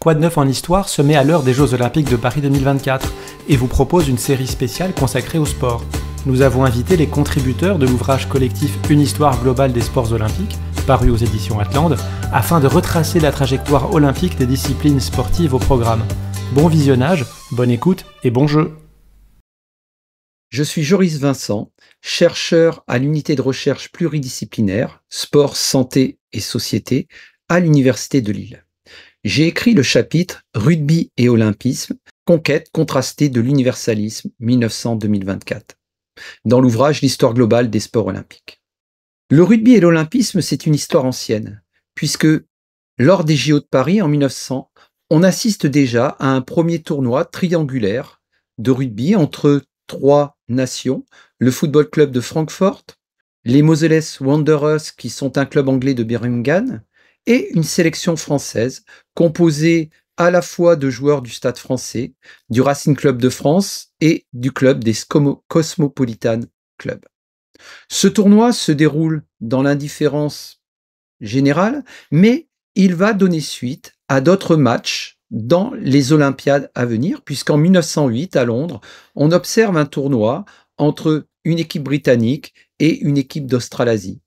Quoi de neuf en histoire se met à l'heure des Jeux Olympiques de Paris 2024 et vous propose une série spéciale consacrée au sport. Nous avons invité les contributeurs de l'ouvrage collectif Une histoire globale des sports olympiques, paru aux éditions Atlante, afin de retracer la trajectoire olympique des disciplines sportives au programme. Bon visionnage, bonne écoute et bon jeu. Je suis Joris Vincent, chercheur à l'unité de recherche pluridisciplinaire, sport, santé et société à l'Université de Lille. J'ai écrit le chapitre Rugby et olympisme, conquête contrastée de l'universalisme 1900-2024, dans l'ouvrage L'histoire globale des sports olympiques. Le rugby et l'olympisme, c'est une histoire ancienne, puisque lors des JO de Paris en 1900, on assiste déjà à un premier tournoi triangulaire de rugby entre trois nations, le Football Club de Francfort, les Moselles Wanderers, qui sont un club anglais de Birmingham, et une sélection française composée à la fois de joueurs du Stade français, du Racing Club de France et du club des Cosmopolitan Club. Ce tournoi se déroule dans l'indifférence générale, mais il va donner suite à d'autres matchs dans les Olympiades à venir, puisqu'en 1908, à Londres, on observe un tournoi entre une équipe britannique et une équipe d'Australasie.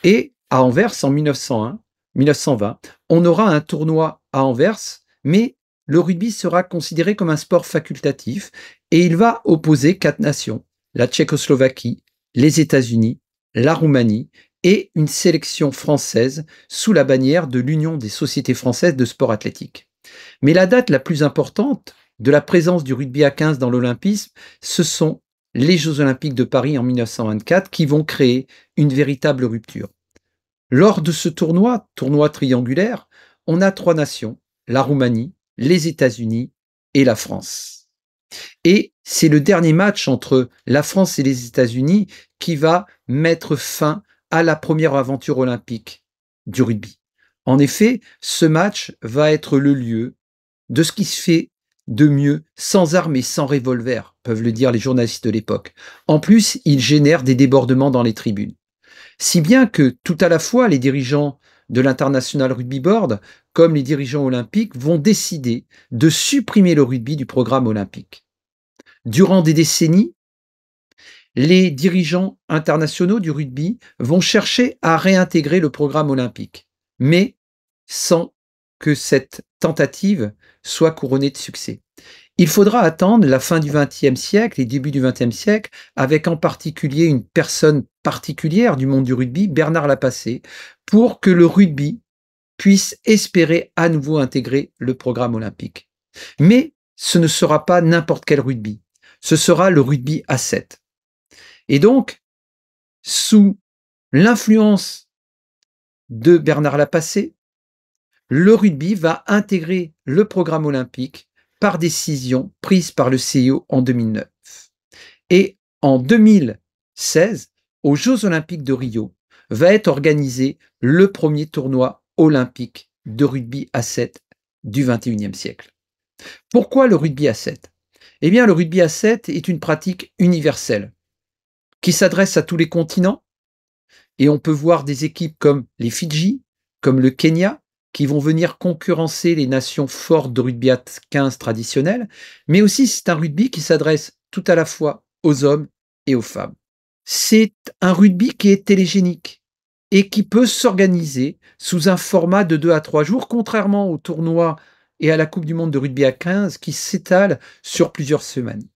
Et à Anvers, en 1920, on aura un tournoi à Anvers, mais le rugby sera considéré comme un sport facultatif et il va opposer quatre nations, la Tchécoslovaquie, les États-Unis, la Roumanie et une sélection française sous la bannière de l'Union des sociétés françaises de sport athlétique. Mais la date la plus importante de la présence du rugby à 15 dans l'olympisme, ce sont les Jeux Olympiques de Paris en 1924 qui vont créer une véritable rupture. Lors de ce tournoi triangulaire, on a trois nations, la Roumanie, les États-Unis et la France. Et c'est le dernier match entre la France et les États-Unis qui va mettre fin à la première aventure olympique du rugby. En effet, ce match va être le lieu de ce qui se fait de mieux sans armes et sans revolver, peuvent le dire les journalistes de l'époque. En plus, il génère des débordements dans les tribunes. Si bien que tout à la fois les dirigeants de l'International Rugby Board comme les dirigeants olympiques vont décider de supprimer le rugby du programme olympique. Durant des décennies, les dirigeants internationaux du rugby vont chercher à réintégrer le programme olympique, mais sans que cette tentative soit couronnée de succès. Il faudra attendre la fin du XXe siècle et début du XXe siècle, avec en particulier une personne particulière du monde du rugby, Bernard Lapassée, pour que le rugby puisse espérer à nouveau intégrer le programme olympique. Mais ce ne sera pas n'importe quel rugby, ce sera le rugby à 7. Et donc, sous l'influence de Bernard Lapassée, le rugby va intégrer le programme olympique par décision prise par le CIO en 2009. Et en 2016, aux Jeux Olympiques de Rio, va être organisé le premier tournoi olympique de rugby à 7 du XXIe siècle. Pourquoi le rugby à 7 ? Eh bien, le rugby à 7 est une pratique universelle qui s'adresse à tous les continents et on peut voir des équipes comme les Fidji, comme le Kenya, qui vont venir concurrencer les nations fortes de rugby à 15 traditionnelles, mais aussi c'est un rugby qui s'adresse tout à la fois aux hommes et aux femmes. C'est un rugby qui est télégénique et qui peut s'organiser sous un format de 2 à 3 jours, contrairement au tournoi et à la Coupe du monde de rugby à 15 qui s'étale sur plusieurs semaines.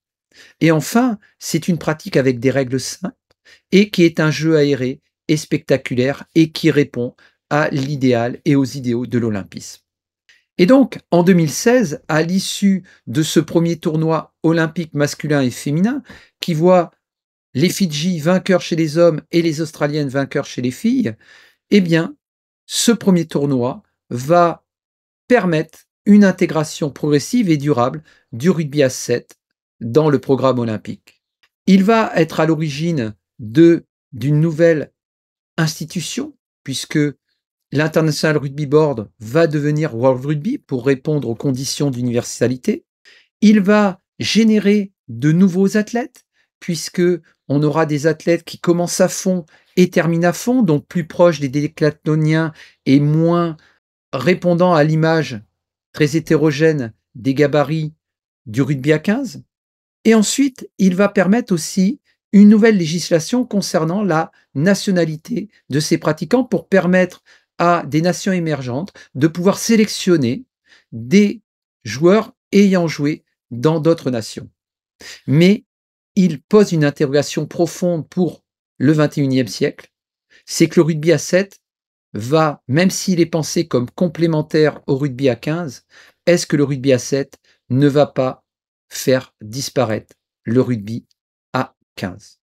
Et enfin, c'est une pratique avec des règles simples et qui est un jeu aéré et spectaculaire et qui répond à l'idéal et aux idéaux de l'olympisme. Et donc, en 2016, à l'issue de ce premier tournoi olympique masculin et féminin, qui voit les Fidji vainqueurs chez les hommes et les Australiennes vainqueurs chez les filles, eh bien, ce premier tournoi va permettre une intégration progressive et durable du rugby à 7 dans le programme olympique. Il va être à l'origine d'une nouvelle institution, puisque l'International Rugby Board va devenir World Rugby pour répondre aux conditions d'universalité. Il va générer de nouveaux athlètes, puisque on aura des athlètes qui commencent à fond et terminent à fond, donc plus proches des décathloniens et moins répondant à l'image très hétérogène des gabarits du rugby à 15. Et ensuite, il va permettre aussi une nouvelle législation concernant la nationalité de ces pratiquants pour permettre à des nations émergentes de pouvoir sélectionner des joueurs ayant joué dans d'autres nations. Mais il pose une interrogation profonde pour le XXIe siècle, c'est que le rugby à 7 va, même s'il est pensé comme complémentaire au rugby à 15, est-ce que le rugby à 7 ne va pas faire disparaître le rugby à 15?